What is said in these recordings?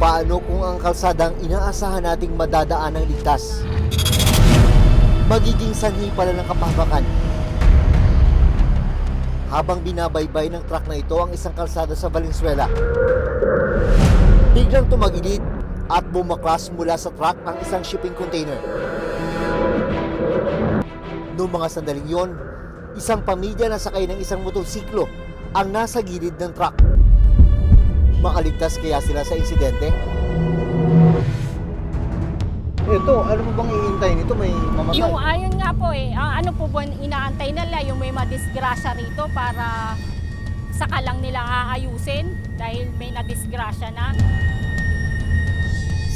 Paano kung ang kalsadang inaasahan nating madadaan ng ligtas? Magiging sanhi pala ng kapahamakan. Habang binabaybay ng truck na ito ang isang kalsada sa Valenzuela, biglang tumagilid at bumaklas mula sa truck ang isang shipping container. Noong mga sandaling yon, isang pamilya na sakay ng isang motorsiklo ang nasa gilid ng truck. Makaligtas kaya sila sa insidente? Ito, ano mo bang iintayin ito? May mamatay? Yung ayun nga po ano po ba inaantay nila yung may madisgrasya rito para saka lang nila aayusin dahil may nadisgrasya na.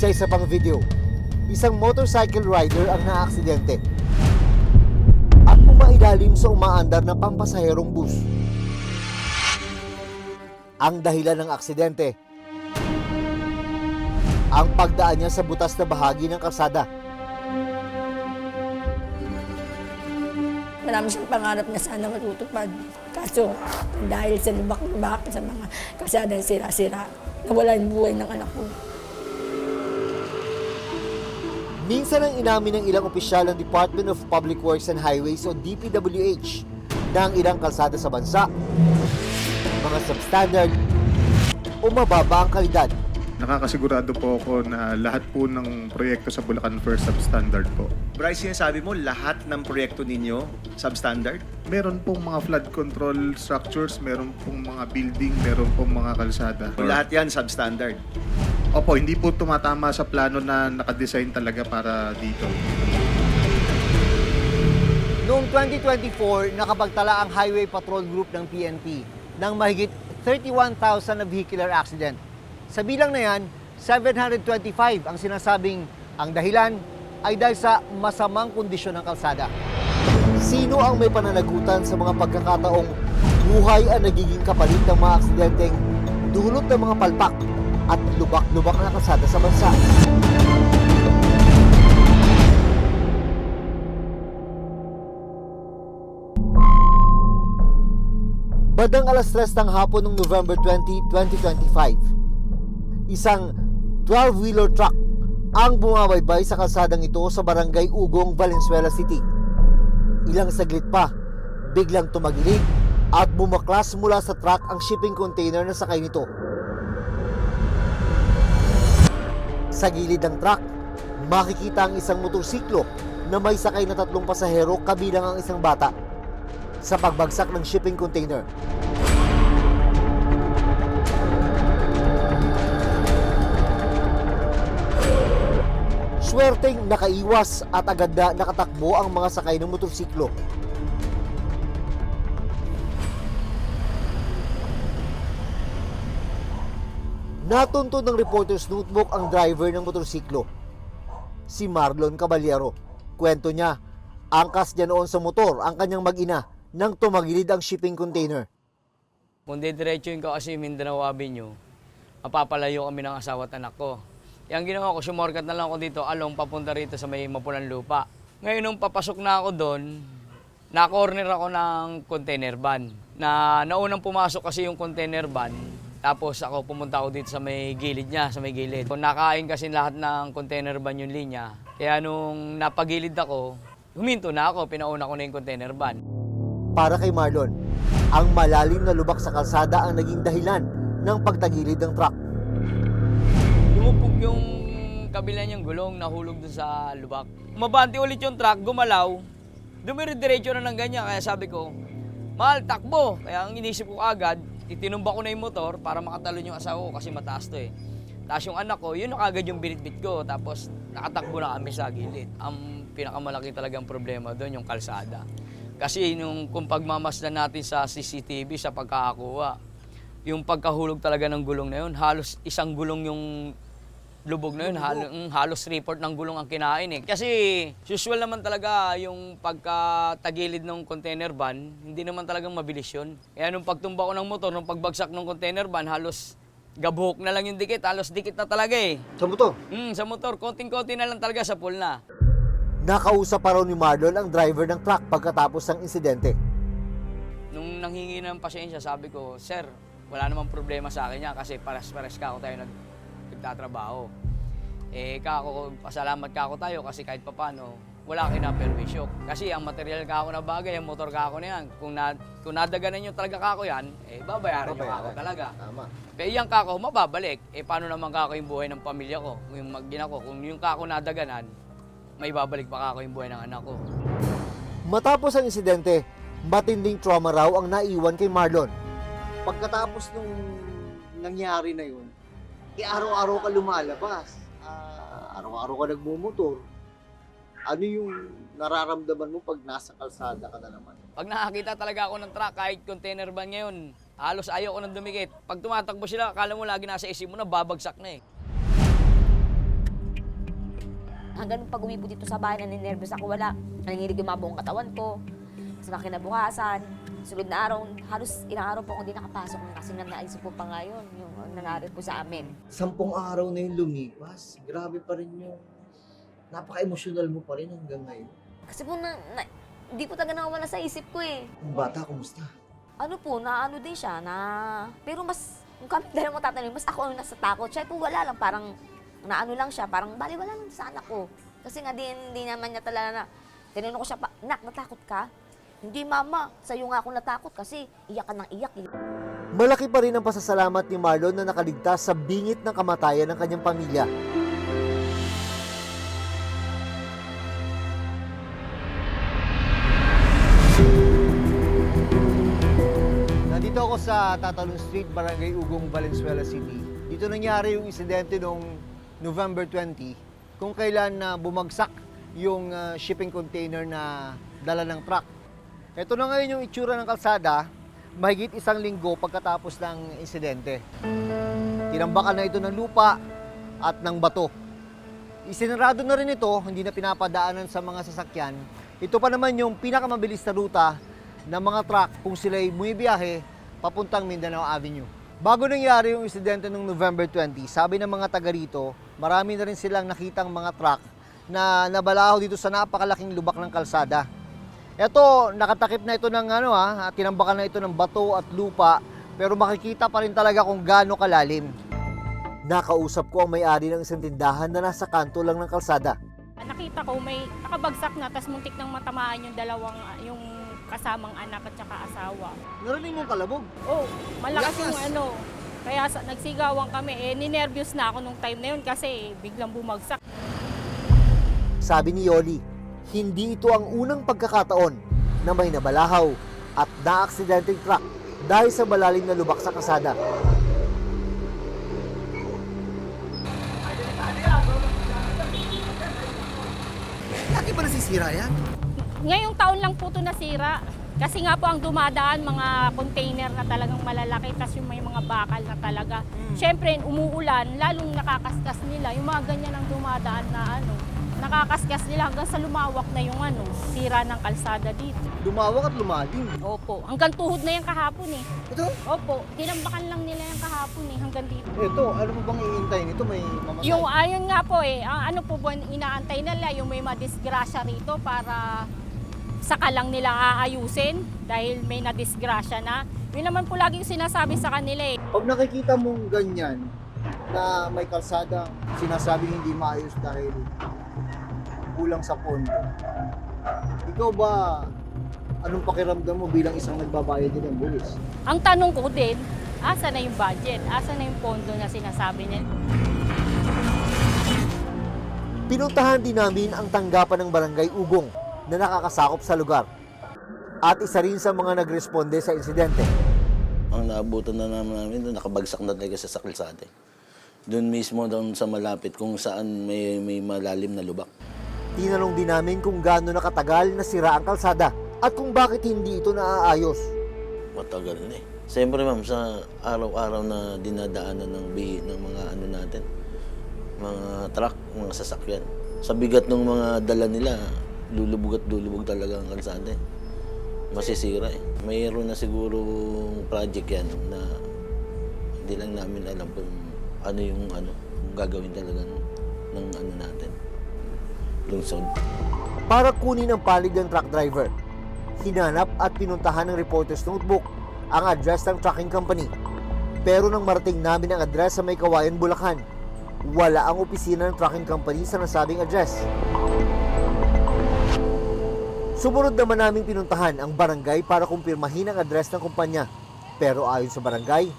Sa isa pang video, isang motorcycle rider ang naaksidente at pumailalim sa umaandar na pampasaherong bus. Ang dahilan ng aksidente, ang pagdaan niya sa butas na bahagi ng kalsada. Marami siyang pangarap na sana matutupad. Kaso dahil sa lubak-lubak sa mga kalsadang sira-sira, nawala yung buhay ng anak ko. Minsan ang inamin ng ilang opisyal ng Department of Public Works and Highways o DPWH na ang ilang kalsada sa bansa, mga substandard o mababa ang kalidad. Nakakasigurado po ako na lahat po ng proyekto sa Bulacan First substandard po. Bryce, sinasabi mo lahat ng proyekto ninyo substandard? Meron pong mga flood control structures, meron pong mga building, meron pong mga kalsada. Lahat yan substandard. Opo, hindi po tumatama sa plano na nakadesign talaga para dito. Noong 2024, nakapagtala ang Highway Patrol Group ng PNP ng mahigit 31,000 na vehicular accident. Sa bilang na yan, 725 ang sinasabing ang dahilan ay dahil sa masamang kondisyon ng kalsada. Sino ang may pananagutan sa mga pagkakataong buhay ang nagiging kapalit ng mga aksidenteng dulot ng mga palpak at lubak-lubak na kalsada sa bansa? Bandang alas 3 ng hapon ng November 20, 2025, isang 12-wheeler truck ang bumabaybay sa kalsadang ito sa Barangay Ugong, Valenzuela City. Ilang saglit pa, biglang tumagilid at bumaklas mula sa truck ang shipping container na sakay nito. Sa gilid ng truck, makikita ang isang motorsiklo na may sakay na 3 pasahero kabilang ang isang bata. Sa pagbagsak ng shipping container, swerteng nakaiwas at agad na nakatakbo ang mga sakay ng motorsiklo. Natuntun ng reporter's notebook ang driver ng motorsiklo, si Marlon Caballero. Kwento niya, angkas niya noon sa motor ang kanyang mag-ina nang tumagilid ang shipping container. Kung didiretsuin ko kasi Mindanao Avenue, mapapalayo kami ng asawa at anak ko. Yang ginawa ko, sumorkat na lang ako dito, along papunta rito sa may Mapulang Lupa. Ngayon, nung papasok na ako doon, na-corner ako ng container van. Naunang pumasok kasi yung container van, tapos ako pumunta ako dito sa may gilid niya, sa may gilid. Nakain kasi lahat ng container van yung linya. Kaya nung napagilid ako, huminto na ako, pinauna ko na yung container van. Para kay Marlon, ang malalim na lubak sa kalsada ang naging dahilan ng pagtagilid ng truck. Lumupog yung kabila niyang gulong, nahulog dun sa lubak. Umabante ulit yung truck, gumalaw, dumire-diretso na ng ganyan. Kaya sabi ko, mahal, takbo. Kaya ang inisip ko agad, itinumba ko na yung motor para makatalon yung asawa ko kasi mataas to eh. Tapos yung anak ko, yun agad yung binitbit ko. Tapos nakatakbo na kami sa gilid. Ang pinakamalaki talagang problema doon, yung kalsada. Kasi kung pagmamasdan natin sa CCTV, sa pagkakakuha, yung pagkahulog talaga ng gulong na yun, halos isang gulong yung lubog na yun, halos 3/4 ng gulong ang kinain eh. Kasi usual naman talaga yung pagkatagilid ng container van, hindi naman talagang mabilis yun. Kaya nung pagtumba ko ng motor, nung pagbagsak ng container van, halos gabuhok na lang yung dikit, halos dikit na talaga eh. Sa motor? Sa motor, konting-konti na lang talaga sa pool na. Nakausap pa raw ni Marlon ang driver ng truck pagkatapos ng insidente. Nung nanghingi ng pasensya, sabi ko, Sir, wala namang problema sa akin yan kasi pares-pares ka ako tayo nagtatrabaho. Pasalamat ka ako tayo kasi kahit papano, wala ka kinaperwisyo. Kasi ang material ka ako na bagay, ang motor ka ako na yan. Kung nadaganan nyo talaga ka ako yan, babayaran nyo ako talaga. Tama. Kaya iyang kako, mababalik. Paano naman kako yung buhay ng pamilya ko? Kung yung mag-ina ko, kung yung kako nadaganan, may babalik pa kako yung buhay ng anak ko. Matapos ang insidente, matinding trauma raw ang naiwan kay Marlon. Pagkatapos nung nangyari na yun, araw-araw ka lumalabas. Araw-araw ka nagmumotor. Ano yung nararamdaman mo pag nasa kalsada ka na naman? Pag nakakita talaga ako ng truck, kahit container van ngayon, halos ayaw ko nang dumikit. Pag tumatakbo sila, akala mo lagi nasa isip mo na babagsak na eh. Hanggang pag uwi po dito sa bahay, naninervous ako, wala. Nanginginig yung mga buong katawan ko. Sa kinabukasan, sunod na araw, halos ilang araw po akong hindi nakapasok kasi naisip po pa ngayon yung nangyari po sa amin. 10 araw na yung lumipas. Grabe pa rin yung napaka-emosyonal mo pa rin hanggang ngayon. Kasi po, hindi po talaga nawawala sa isip ko eh. Yung bata, kumusta? Ano po, ano din siya, pero mas, kung kami dalawa mo tatanungin, mas ako ang nasa takot. Siya po wala lang, parang naano lang siya, parang baliwala lang sa anak ko. Kasi nga di naman niya talaga na, tinanong ko siya, Nak, natakot ka? Hindi mama, sa'yo nga ako natakot kasi iyak ka ng iyak eh. Malaki pa rin ang pasasalamat ni Marlon na nakaligtas sa bingit ng kamatayan ng kanyang pamilya. Nandito ako sa Tatalon Street, Barangay Ugong, Valenzuela City. Dito nangyari yung insidente noong November 20, kung kailan bumagsak yung shipping container na dala ng truck. Ito na ngayon yung itsura ng kalsada, mahigit 1 linggo pagkatapos ng insidente. Tinambakan na ito ng lupa at ng bato. Isinarado na rin ito, hindi na pinapadaanan sa mga sasakyan. Ito pa naman yung pinakamabilis na ruta ng mga truck kung sila'y bumibiyahe papuntang Mindanao Avenue. Bago nangyari yung insidente noong November 20, sabi ng mga taga rito, marami na rin silang nakitang mga truck na nabalaho dito sa napakalaking lubak ng kalsada. Ito, nakatakip na ito ng tinambakan na ito ng bato at lupa, pero makikita pa rin talaga kung gaano kalalim. Nakausap ko ang may-ari ng isang tindahan na nasa kanto lang ng kalsada. Nakita ko may nakabagsak na, tas muntik nang matamaan yung kasamang anak at saka asawa. Narinig mong kalabog? Oh, malakas Lakas. yung Kaya nagsigawan kami. Ninervyos na ako nung time na yun kasi biglang bumagsak. Sabi ni Yoli, hindi ito ang unang pagkakataon na may nabalahaw at na-aksidenteng truck dahil sa malalim na lubak sa kalsada. Lagi ba nasisira yan? Ngayong taon lang po ito nasira. Kasi nga po ang dumadaan mga container na talagang malalaki, tas yung may mga bakal na talaga. Siyempre, umuulan, lalong nakakaskas nila. Yung mga ganyan ang dumadaan na nakakaskas nila hanggang sa lumawak na yung sira ng kalsada dito. Lumawak at lumalim. Opo, hanggang tuhod na yan kahapon eh. Ito? Opo, tinambakan lang nila yan kahapon eh, hanggang dito. Ito, ano mo bang iintayin? Ito may mamatay. Yung ayun nga po ano po ba inaantay nila, yung may madisgrasya rito para saka lang nila aayusin dahil may nadisgrasya na. Yun naman po laging sinasabi sa kanila eh. Pag nakikita mong ganyan na may kalsadang sinasabing hindi maayos dahil kulang sa pondo, ikaw ba, anong pakiramdam mo bilang isang nagbabayad din ng buwis? Ang tanong ko din, asa na yung budget? Asa na yung pondo na sinasabi nila? Pinuntahan din namin ang tanggapan ng Barangay Ugong na nakakasakop sa lugar. At isa rin sa mga nagresponde sa insidente. Ang naabutan na namin doon, nakabagsak na talaga sa kalsada. Doon mismo doon sa malapit kung saan may malalim na lubak. Tinanong din namin kung gaano nakatagal na sira ang kalsada at kung bakit hindi ito naaayos. Matagal na eh. Siyempre ma'am, sa araw-araw na dinadaanan ng mga natin, mga truck, mga sasakyan. Sa bigat ng mga dala nila, lulubog at lulubog talaga ang kalsada. Masisira eh. Mayroon na siguro project yan na hindi lang namin alam kung kung gagawin talaga ng natin. Lungsod. Para kunin ang palig ng truck driver, hinanap at pinuntahan ng reporter's notebook ang address ng trucking company. Pero nang marating namin ang address sa May Kawayan, Bulacan, wala ang opisina ng trucking company sa nasabing address. Sumunod naman naming pinuntahan ang barangay para kumpirmahin ang address ng kumpanya. Pero ayon sa barangay,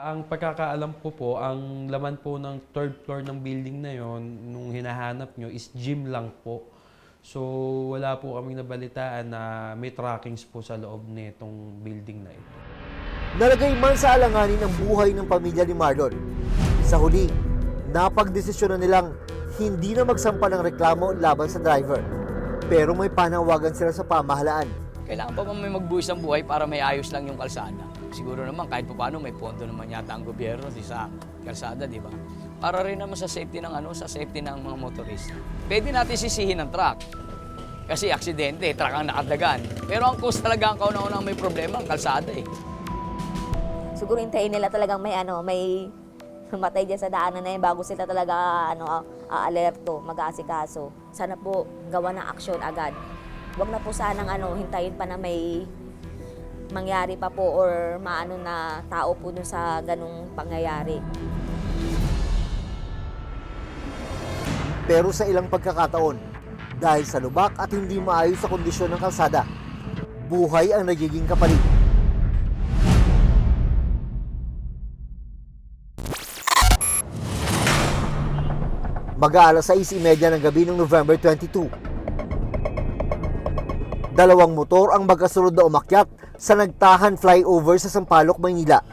ang pagkakaalam ko po, ang laman po ng third floor ng building na yon nung hinahanap nyo is gym lang po. So wala po kaming nabalitaan na may trackings po sa loob nitong building na ito. nalagay man sa alanganin ang buhay ng pamilya ni Marlon. Sa huli, napagdesisyon na nilang hindi na magsampa ng reklamo laban sa driver. Pero may panawagan sila sa pamahalaan. Kailangan pa ba may magbuhis ng buhay para may ayos lang yung kalsada? Siguro naman kahit pa paano may pondo naman yata ang gobyerno sa kalsada, di ba? Para rin naman sa safety ng sa safety ng mga motorista. Pwede natin sisihin ng truck. Kasi aksidente, truck ang nakadagan. Pero ang cause talaga ang kauna-unang may problema, ang kalsada eh. Siguro hintayin nila talagang may matay dyan sa daanan na yun bago sila talaga alerto, mag-aasikaso. Sana po gawa ng aksyon agad. Huwag na po sanang hintayin pa na may mangyari pa po or na tao po dun sa ganung pangyayari. Pero sa ilang pagkakataon, dahil sa lubak at hindi maayos sa kondisyon ng kalsada, buhay ang nagiging kapalit. Mag-aalas 6:30 ng gabi ng November 22. Dalawang motor ang magkasunod na umakyat sa Nagtahan flyover sa Sampaloc, Maynila.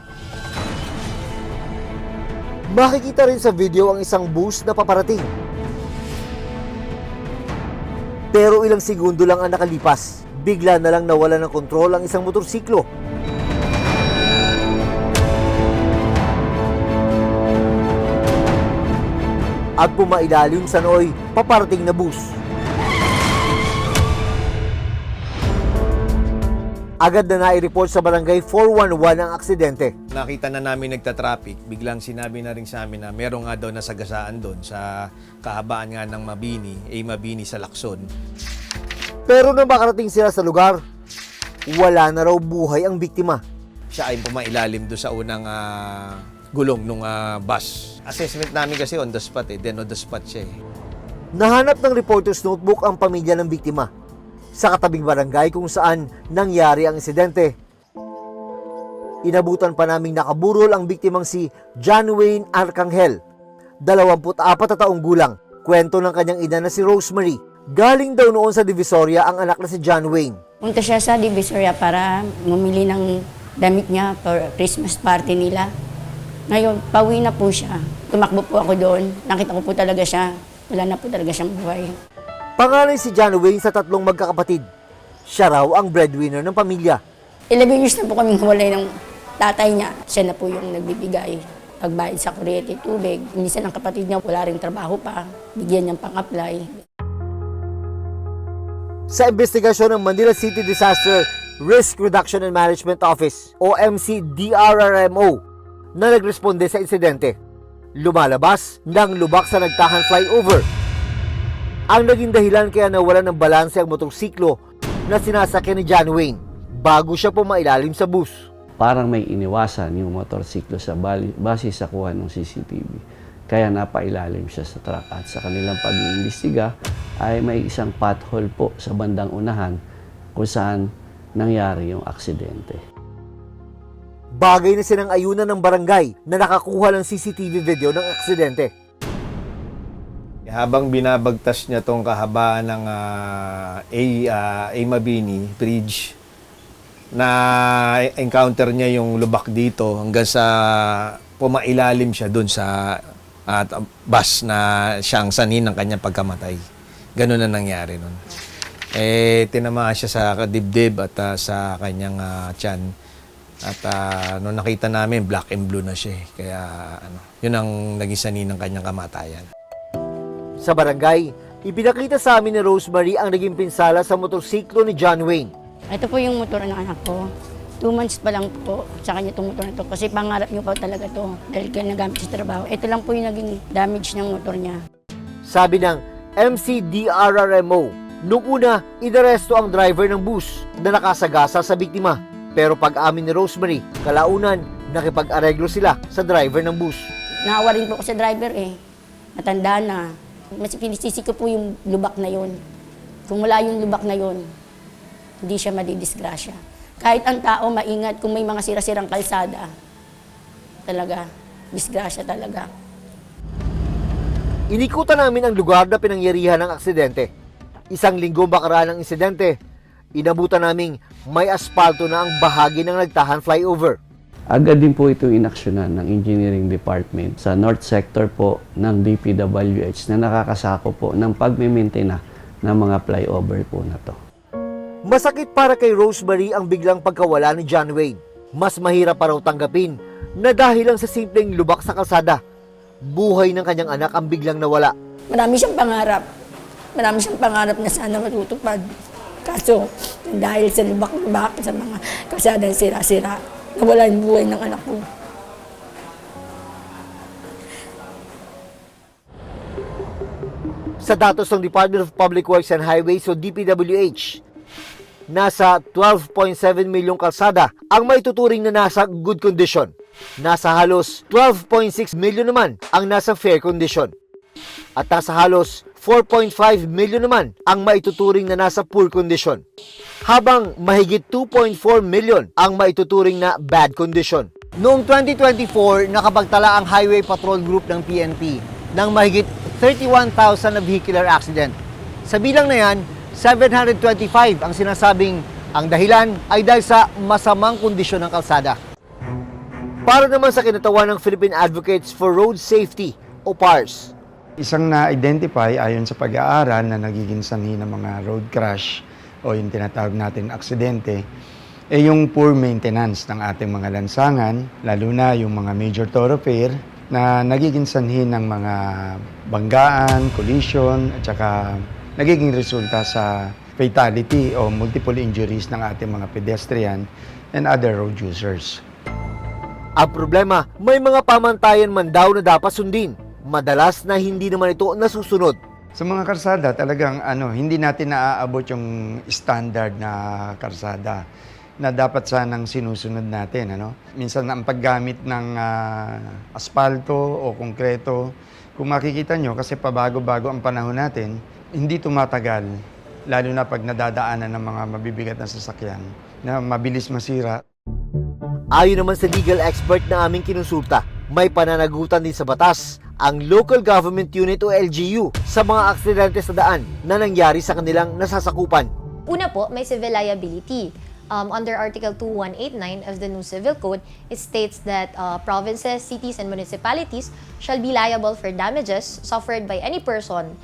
Makikita rin sa video ang isang bus na paparating. Pero ilang segundo lang ang nakalipas, bigla na lang nawala ng kontrol ang isang motorsiklo. At pumailalim sa nooy paparating na bus. Agad na nai-report sa barangay 411 ang aksidente. Nakita na namin nagtatraffic, biglang sinabi na rin sa amin na meron nga daw nasagasaan doon sa kahabaan nga ng Mabini sa Lacson. Pero nang makarating sila sa lugar, wala na raw buhay ang biktima. Siya ay pumailalim doon sa unang gulong ng bus. Assessment namin kasi on the spot then on the spot siya eh. Nahanap ng reporter's notebook ang pamilya ng biktima sa katabing barangay kung saan nangyari ang insidente. Inabutan pa naming nakaburol ang biktimang si John Wayne Arcangel, 24 na taong gulang. Kwento ng kanyang ina na si Rosemary. Galing daw noon sa Divisoria ang anak na si John Wayne. Punta siya sa Divisoria para bumili ng damit niya for Christmas party nila. Ngayon, pauwi na po siya. Tumakbo po ako doon. Nakita ko po talaga siya. Wala na po talaga siyang buhay. Pangalan si John Wayne sa 3 magkakapatid. Siya raw ang breadwinner ng pamilya. 11 years na po kami nawalay ng tatay niya. Siya na po yung nagbibigay. Pagbayad sa kuryente, tubig. Minsan ang kapatid niya wala ring trabaho pa. Bigyan niyang pang-apply. Sa investigasyon ng Manila City Disaster Risk Reduction and Management Office o MCDRRMO na nagresponde sa insidente, lumalabas ng lubak sa Nagtahan flyover. Ang naging dahilan kaya nawalan ng balanse ang motorsiklo na sinasakyan ni John Wayne bago siya pumailalim sa bus. Parang may iniwasan yung motorsiklo sa base sa kuha ng CCTV. Kaya napailalim siya sa truck at sa kanilang pag-iimbestiga ay may isang pothole po sa bandang unahan kung saan nangyari yung aksidente. Bagay na sinang-ayunan ng barangay na nakakuha ng CCTV video ng aksidente. Habang binabagtas niya tong kahabaan ng Mabini Bridge, na encounter niya yung lubak dito hanggang sa pumailalim siya doon sa bus na siyang sanhin ng kanyang pagkamatay. Ganun na nangyari nun. Tinamaan siya sa dibdib at sa kanyang tiyan. At nung nakita namin, black and blue na siya. Kaya yun ang naging sanhin ng kanyang kamatayan. Sa barangay, ipinakita sa amin ni Rosemary ang naging pinsala sa motorsiklo ni John Wayne. Ito po yung motor ng anak ko. 2 months pa lang po sa kanya itong motor na ito. Kasi pangarap niyo pa talaga ito dahil kaya nagamit sa trabaho. Ito lang po yung naging damage ng motor niya. Sabi ng MCDRRMO, nung una, inaresto ang driver ng bus na nakasagasa sa biktima. Pero pag-amin ni Rosemary, kalaunan, nakipag-areglo sila sa driver ng bus. Naawa rin po ko sa driver eh. Matanda na. Mas pinisisi ko po yung lubak na yun. Kung wala yung lubak na yun, hindi siya madidisgrasya. Kahit ang tao maingat kung may mga sira-sirang kalsada, talaga, disgrasya talaga. Inikutan namin ang lugar na pinangyarihan ng aksidente. Isang linggo bakaraan ng insidente, inabutan naming may aspalto na ang bahagi ng nagtahan flyover. Agad din po ito inaksyonan ng Engineering Department sa North Sector po ng DPWH na nakakasako po ng pagme-maintain ng mga flyover po na to. Masakit para kay Rosemary ang biglang pagkawala ni John Wayne. Mas mahirap pa raw tanggapin na dahil lang sa simpleng lubak sa kalsada, buhay ng kanyang anak ang biglang nawala. Marami siyang pangarap. Marami siyang pangarap na sana matutupad. Kaso, dahil sa lubak-lubak, sa mga kalsadang sira-sira, nawala yung buhay ng anak ko. Sa datos ng Department of Public Works and Highways o DPWH, nasa 12.7 milyong kalsada ang maituturing na nasa good condition. Nasa halos 12.6 milyon naman ang nasa fair condition. At nasa halos 4.5 milyon naman ang maituturing na nasa poor condition. Habang mahigit 2.4 milyon ang maituturing na bad condition. Noong 2024, nakapagtala ang Highway Patrol Group ng PNP ng mahigit 31,000 na vehicular accident. Sa bilang na yan, 725 ang sinasabing ang dahilan ay dahil sa masamang kondisyon ng kalsada. Para naman sa kinatawan ng Philippine Advocates for Road Safety o PARS. Isang na-identify ayon sa pag-aaral na nagiging sanhi ng mga road crash o yung tinatawag natin aksidente, yung poor maintenance ng ating mga lansangan, lalo na yung mga major thoroughfare na nagiging sanhi ng mga banggaan, collision, at saka nagiging resulta sa fatality o multiple injuries ng ating mga pedestrian and other road users. Ang problema, may mga pamantayan man daw na dapat sundin. Madalas na hindi naman ito nasusunod. Sa mga karsada, talagang hindi natin naaabot yung standard na karsada na dapat sanang sinusunod natin. Minsan ang paggamit ng asfalto o konkreto, kung makikita nyo, kasi pabago-bago ang panahon natin, hindi tumatagal, lalo na pag nadadaanan ng mga mabibigat na sasakyan na mabilis masira. Ayon naman sa legal expert na aming kinonsulta, may pananagutan din sa batas ang Local Government Unit o LGU sa mga aksidente sa daan na nangyari sa kanilang nasasakupan. Una po, may civil liability. Under Article 2189 of the new Civil Code, it states that provinces, cities, and municipalities shall be liable for damages suffered by any person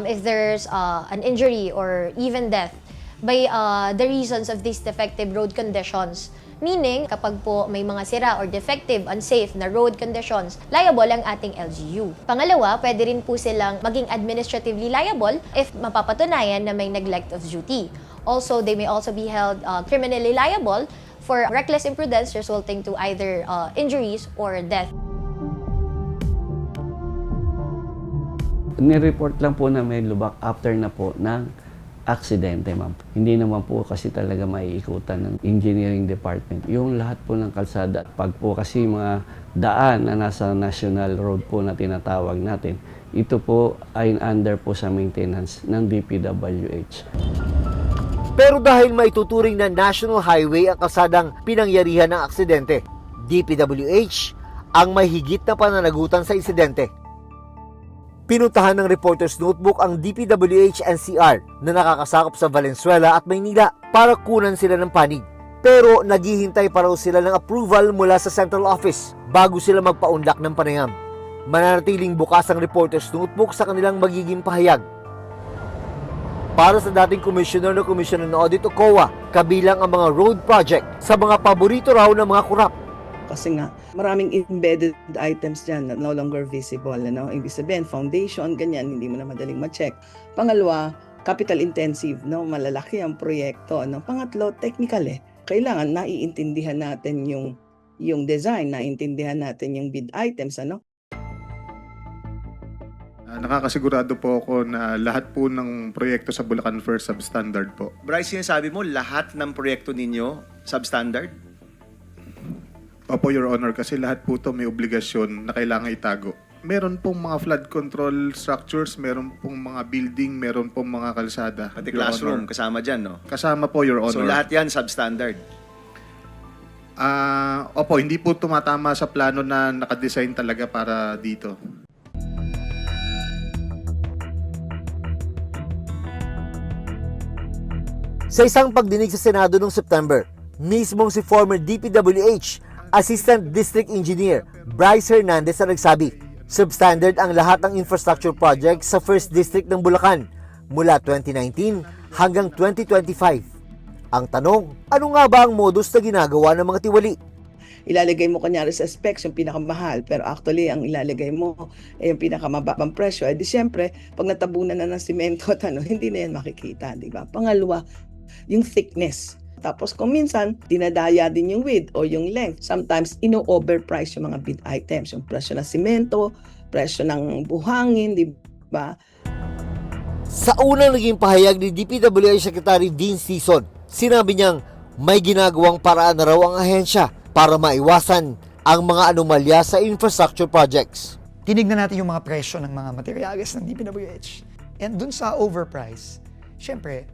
if there's an injury or even death by the reasons of these defective road conditions. Meaning, kapag po may mga sira or defective, unsafe na road conditions, liable ang ating LGU. Pangalawa, pwede rin po silang maging administratively liable if mapapatunayan na may neglect of duty. Also, they may also be held criminally liable for reckless imprudence resulting to either injuries or death. Ni-report lang po na may lubak after na po ng aksidente, ma'am. Hindi naman po kasi talaga maiikutan ng engineering department. Yung lahat po ng kalsada, pag po kasi mga daan na nasa national road po na tinatawag natin, ito po ay under po sa maintenance ng DPWH. Pero dahil maituturing na national highway ang kalsadang pinangyarihan ng aksidente, DPWH ang may higit na pananagutan sa insidente. Pinuntahan ng Reporter's Notebook ang DPWH NCR na nakakasakop sa Valenzuela at Maynila para kunan sila ng panig. Pero naghihintay pa raw sila ng approval mula sa Central Office bago sila magpaunlak ng panayam. Mananatiling bukas ang Reporter's Notebook sa kanilang magiging pahayag. Para sa dating Commissioner ng Audit o COA, kabilang ang mga road project sa mga paborito raw ng mga kurap. Kasi nga, maraming embedded items dyan na no longer visible. Ibig sabihin, foundation, ganyan, hindi mo na madaling ma-check. Pangalawa, capital intensive, malalaki ang proyekto. Pangatlo, technical Kailangan naiintindihan natin yung design, naiintindihan natin yung bid items. Nakakasigurado po ako na lahat po ng proyekto sa Bulacan First substandard po. Bryce, sinasabi mo lahat ng proyekto ninyo substandard? Opo, Your Honor, kasi lahat po ito may obligasyon na kailangan itago. Meron pong mga flood control structures, meron pong mga building, meron pong mga kalsada. Pati Your classroom, Honor. kasama dyan, no? Kasama po, Your Honor. So lahat yan substandard. Opo, hindi po tumatama sa plano na nakadesign talaga para dito. Sa isang pagdinig sa Senado noong September, mismong si former DPWH Assistant District Engineer Bryce Hernandez ang nagsabi, substandard ang lahat ng infrastructure projects sa 1st District ng Bulacan mula 2019 hanggang 2025. Ang tanong, ano nga ba ang modus na ginagawa ng mga tiwali? Ilalagay mo kanyari sa specs yung pinakamahal, pero actually ang ilalagay mo ay yung pinakamababang presyo. Di siyempre, pag natabunan na ng simento at hindi na yan makikita, di ba? Pangalawa, yung thickness. Tapos kung minsan, dinadaya din yung width o yung length. Sometimes, ino-overprice yung mga bid items. Yung presyo ng simento, presyo ng buhangin, di ba? Sa unang naging pahayag ni DPWH Secretary Dean Sison, sinabi niyang may ginagawang paraan na raw ang ahensya para maiwasan ang mga anomalya sa infrastructure projects. Tinignan natin yung mga presyo ng mga materyales ng DPWH. And dun sa overprice, syempre,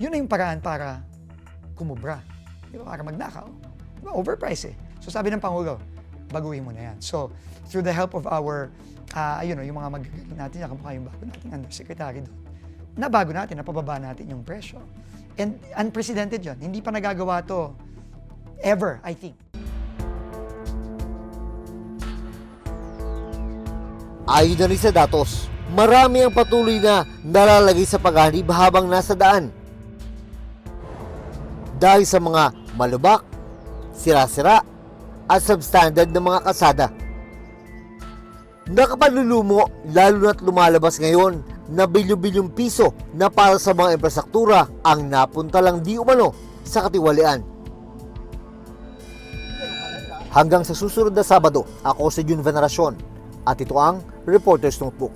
yun na yung paraan para kumubra. Di ba? Para magnakaw. Diba? Overprice eh. So sabi ng Pangulo, baguhin mo na yan. So, through the help of our, yung mga magagaling natin, kamukha yung bago nating undersecretary doon, nabago natin, napababa natin yung presyo. And unprecedented yun. Hindi pa nagagawa to ever, I think. Ayon na rin sa datos, marami ang patuloy na nalalagay sa paghanib habang nasa daan. Dahil sa mga malubak, sira-sira, at substandard na mga kalsada. Nakapanlulumo lalo na't lumalabas ngayon na bilyon-bilyong piso na para sa mga infrastruktura ang napunta lang di umano sa katiwalian. Hanggang sa susunod na Sabado, ako si Jun Veneracion at ito ang Reporter's Notebook.